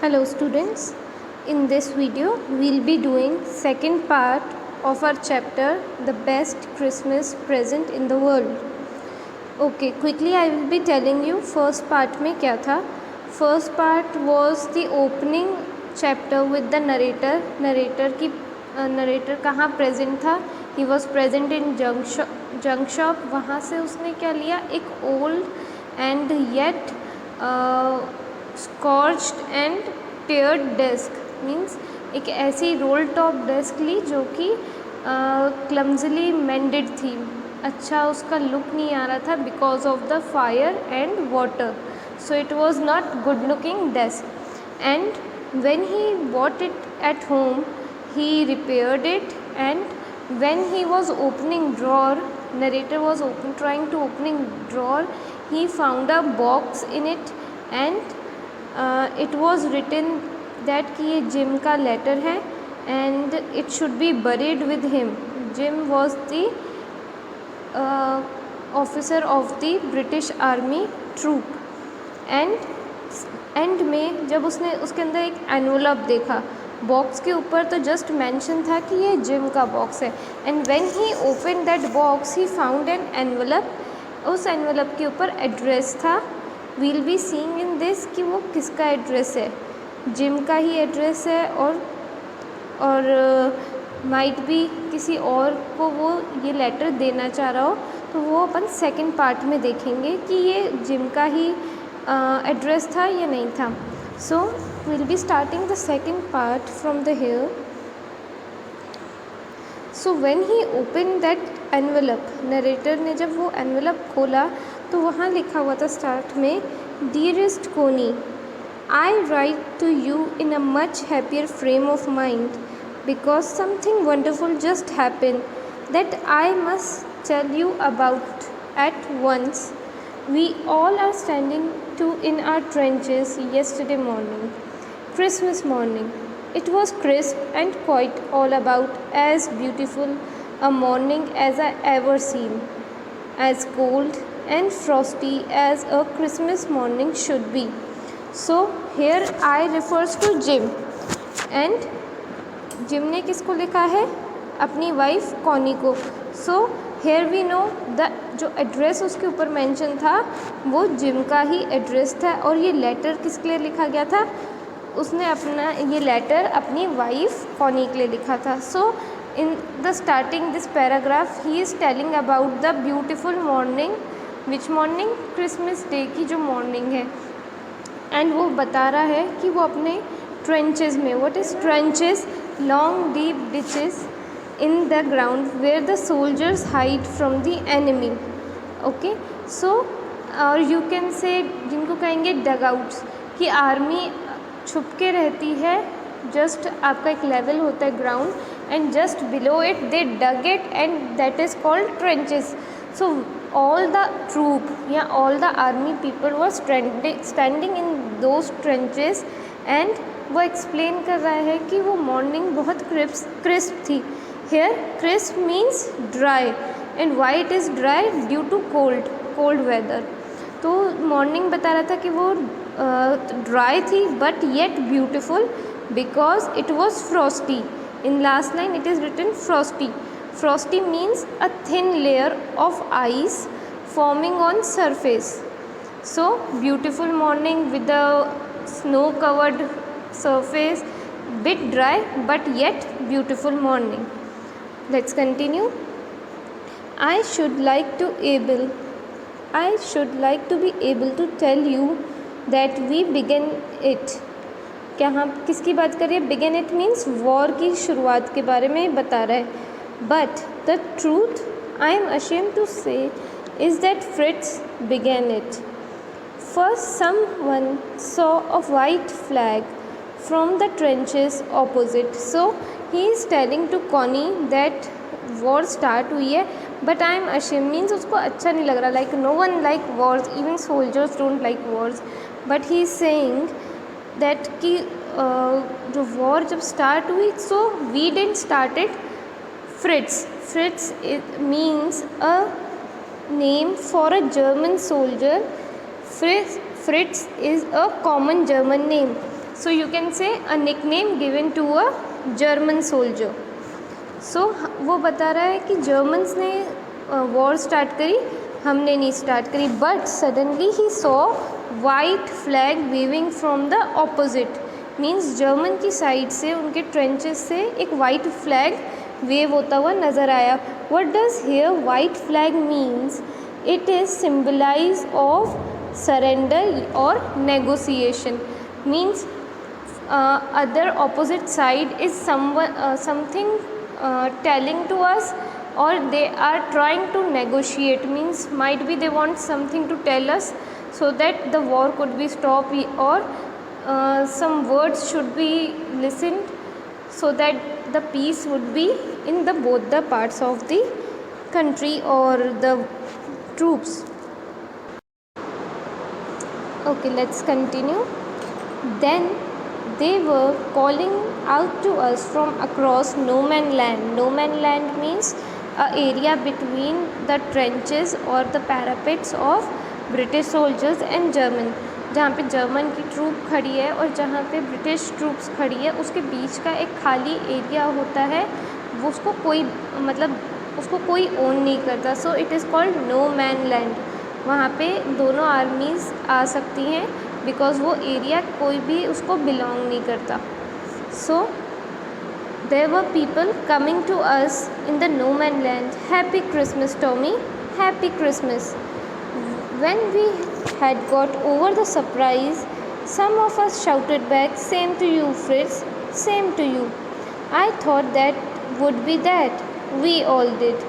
Hello students, in this video we'll be doing second part of our chapter The Best Christmas Present in the World. Okay, quickly I will be telling you first part में क्या था. First part was the opening chapter with the narrator. narrator कहाँ present था? He was present in junk shop. वहाँ से उसने क्या लिया? एक old and yet scorched and tiered desk means एक ऐसी रोल टॉप डेस्क ली जो कि क्लमजली मेंडेड थी. अच्छा उसका लुक नहीं आ रहा था because of the fire and water, so it was not good looking desk. And when he bought it at home he repaired it, and when he was opening drawer, narrator was trying to opening drawer, he found a box in it and it was written that कि ये gym का letter है and it should be buried with him. Jim was the officer of the British Army troop. And में जब उसने उसके अंदर एक एनवलप देखा बॉक्स के ऊपर, तो जस्ट मेंशन था कि ये जिम का बॉक्स है. And when he open that box he found an envelope. उस एनवलप के ऊपर एड्रेस था. We'll be seeing in this कि वो किसका एड्रेस है. जिम का ही एड्रेस है और माइट भी किसी और को वो ये लेटर देना चाह रहा हो, तो वो अपन सेकंड पार्ट में देखेंगे कि ये जिम का ही एड्रेस था या नहीं था. सो we'll be starting the second part from the here. So when he opened that envelope, narrator ने जब वो envelope खोला तो वहाँ लिखा हुआ था स्टार्ट में, Dearest Connie, I write to you in a much happier frame of mind because something wonderful just happened that I must tell you about at once. We all are standing in our trenches yesterday morning. Christmas morning. It was crisp and quite all about as beautiful a morning as I ever seen, as cold and frosty as a Christmas morning should be. So here I refers to Jim, and Jim ने किसको लिखा है? अपनी wife Connie को. So here we know the जो address उसके ऊपर mention था वो जिम का ही एड्रेस था. और ये लेटर किसके लिए लिखा गया था? उसने अपना ये लेटर अपनी वाइफ कॉनी के लिए लिखा था. So in the starting this paragraph he is telling about the beautiful morning. Which morning? Christmas day की जो मॉर्निंग है. एंड वो बता रहा है कि वो अपने ट्रेंचेस में, what is trenches? Long deep ditches in the ground where the soldiers hide from the enemy. Okay, so और you can say जिनको कहेंगे dugouts, कि आर्मी छुप के रहती है. जस्ट आपका एक लेवल होता है ground and just below it they dug it and that is called trenches. So all the troop या all the army people were standing in those trenches. And वो एक्सप्लेन कर रहा है कि वो मॉर्निंग बहुत क्रिस्प थी. Here crisp means dry, and why it is dry? Due to cold weather. तो मॉर्निंग बता रहा था कि वो ड्राई थी but yet beautiful because it was frosty. In last line it is written frosty. Frosty means a thin layer of ice forming on surface. So beautiful morning with the snow covered surface, bit dry but yet beautiful morning. Let's continue. I should like to be able to tell you that we began it. क्या हम किसकी बात कर रहे हैं? Begin it means war की शुरुआत के बारे में बता रहा है. But the truth I am ashamed to say is that Fritz began it. First someone saw a white flag from the trenches opposite. So he is telling to Connie that war start हुई है but I am ashamed means उसको अच्छा नहीं लग रहा. Like no one like wars, even soldiers don't like wars, but he is saying that कि जो war जब start हुई so we didn't start it. Fritz it means a name for a German soldier. Fritz is a common German name. So you can say a nickname given to a German soldier. So वो बता रहा है कि Germans ने war start करी, हमने नहीं start करी. But suddenly he saw white flag waving from the opposite. Means German की साइड से, उनके ट्रेंचेस से एक वाइट फ्लैग वेव होता हुआ नज़र आया. What does here white flag means? It is symbolize of surrender और negotiation. Means other opposite side is something telling to us, or they are trying to negotiate. Means might be they want something to tell us so that the war could be stopped, or some words should be listened so that the peace would be in the both the parts of the country or the troops. Okay, let's continue. Then they were calling out to us from across no man land. No man land means a area between the trenches or the parapets of British soldiers and German. जहाँ पे German की troop खड़ी है और जहाँ पे British troops खड़ी है, उसके बीच का एक खाली एरिया होता है, वो उसको कोई उसको कोई ओन नहीं करता. So it is called no man land. वहाँ पे दोनों आर्मीज़ आ सकती हैं बिकॉज वो एरिया कोई भी उसको बिलोंग नहीं करता. So there were people coming to us in the no man land. Happy Christmas Tommy, happy Christmas. When we had got over the surprise, some of us shouted back, "Same to you, Fritz, same to you." I thought that would be that. We all did.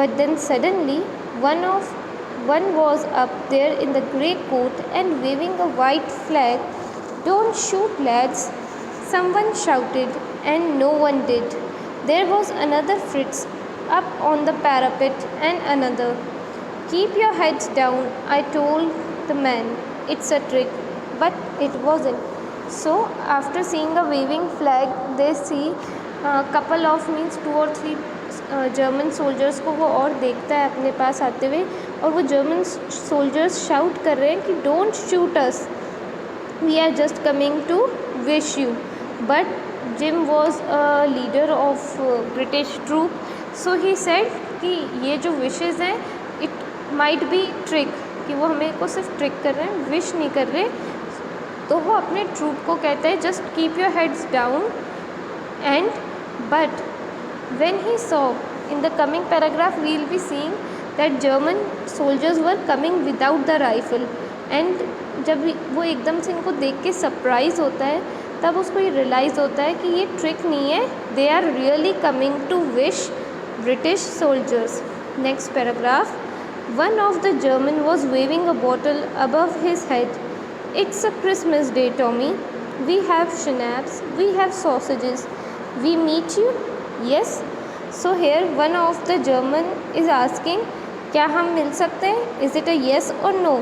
But then suddenly one was up there in the grey coat and waving a white flag. "Don't shoot, lads," someone shouted, and no one did. There was another Fritz up on the parapet, and another. "Keep your heads down," I told the man. "It's a trick." But it wasn't. So after seeing a waving flag, they see a couple of means 2 or 3 German soldiers को वो और देखता है अपने पास आते हुए, और वो जर्मन सोल्जर्स शाउट कर रहे हैं कि don't shoot us, we are just coming to wish you. But Jim was a leader of British troop, so he said कि ये जो विशेज़ हैं इट माइट बी ट्रिक, कि वो हमें को सिर्फ ट्रिक कर रहे हैं, विश नहीं कर रहे. तो वो अपने ट्रूप को कहता है just keep your heads down. And but when he saw in the coming paragraph, we will be seeing that German soldiers were coming without the rifle. And जब वो एकदम से इनको देख के सरप्राइज होता है, तब उसको ये रियलाइज़ होता है कि ये ट्रिक नहीं है, they are really coming to wish British soldiers. Next paragraph. One of the German was waving a bottle above his head. "It's a Christmas day, Tommy. We have schnapps, we have sausages. We meet you?" Yes. So here one of the German is asking, क्या हम मिल सकते हैं? Is it a yes or no?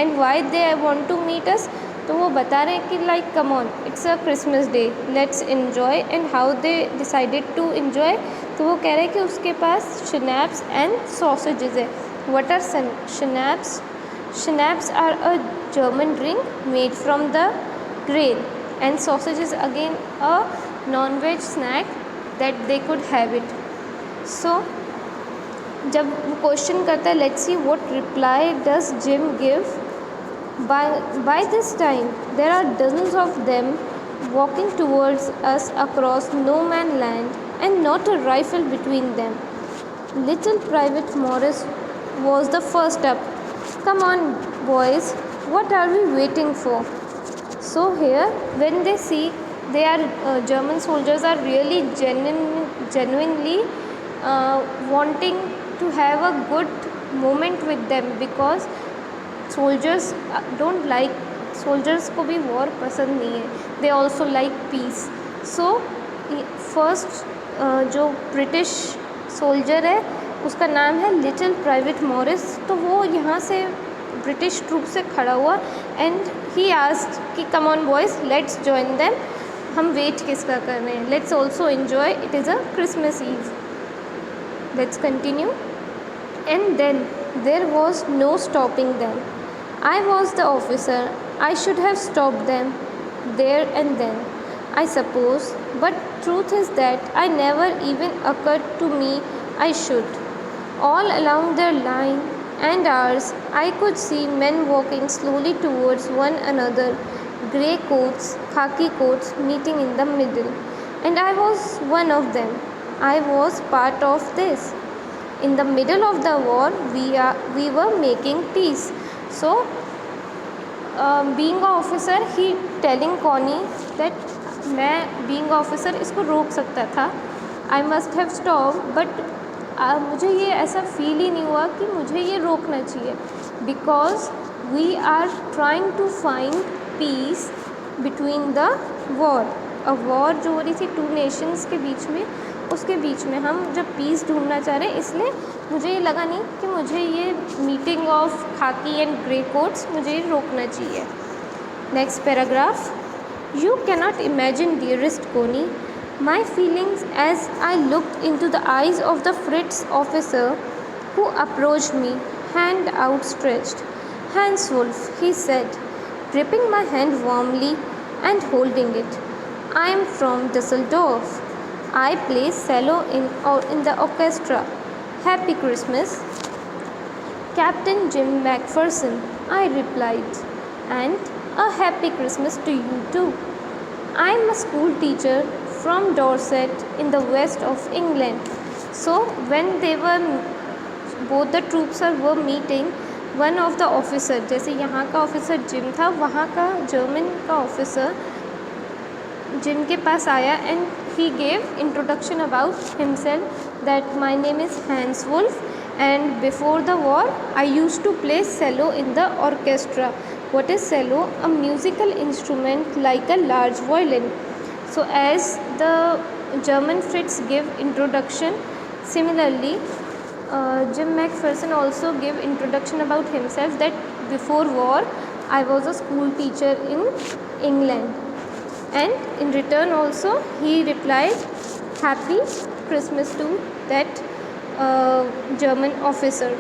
And why they want to meet us? तो वो बता रहे हैं कि like come on, it's a Christmas day, let's enjoy. And how they decided to enjoy? तो वो कह रहे हैं कि उसके पास schnapps and sausages है. What are schnapps? Schnapps are a German drink made from the grain, and sausages again a non-veg snack that they could have it. So जब वो क्वेश्चन करता है, let's see what reply does Jim give. By this time there are dozens of them walking towards us across no man land, and not a rifle between them. Little Private Morris was the first up. "Come on, boys, what are we waiting for?" So here when they see they are German soldiers are really genuinely wanting to have a good moment with them, because soldiers don't like, soldiers को भी war पसंद नहीं है, they also like peace. So first जो British soldier है उसका नाम है लिटिल प्राइवेट मॉरिस. तो वो यहाँ से ब्रिटिश ट्रूप से खड़ा हुआ, एंड ही आस्क्ड कि come on boys, let's join them. हम वेट किसका कर रहे हैं? Let's also enjoy, it is a Christmas eve. Let's continue. And then there was no stopping them. I was the officer. I should have stopped them. there and then, I suppose, but truth is that I never even occurred to me I should. All along their line and ours, I could see men walking slowly towards one another, grey coats, khaki coats meeting in the middle, and I was one of them. I was part of this. In the middle of the war, we were making peace. So, being a officer he telling Connie that मैं being a officer इसको रोक सकता था, I must have stop, but मुझे ये ऐसा feel ही नहीं हुआ कि मुझे ये रोकना चाहिए, because we are trying to find peace between the war. A war जो हो रही थी टू नेशंस के बीच में, उसके बीच में हम जब पीस ढूंढना चाह रहे हैं, इसलिए मुझे ये लगा नहीं कि मुझे ये meeting of khaki and grey coats मुझे रोकना चाहिए। Next paragraph, you cannot imagine dearest Connie my feelings as I looked into the eyes of the Fritz officer who approached me, hand outstretched. Hans Wolf, he said, gripping my hand warmly and holding it. I am from Düsseldorf. I play cello in the orchestra. Happy Christmas, Captain Jim Macpherson, I replied, and a happy Christmas to you too. I am a school teacher from Dorset in the west of England. So when they were, both the troops were meeting, one of the officer, जैसे यहाँ का officer gym था, वहाँ का German का officer gym के पास आया and he gave introduction about himself that my name is Hans Wolf and before the war I use to play cello in the orchestra. What is cello? A musical instrument like a large violin. So as the German Fritz give introduction, similarly Jim Macpherson also gave introduction about himself that before war I was a school teacher in England, and in return also he replied happy Christmas to that German officer.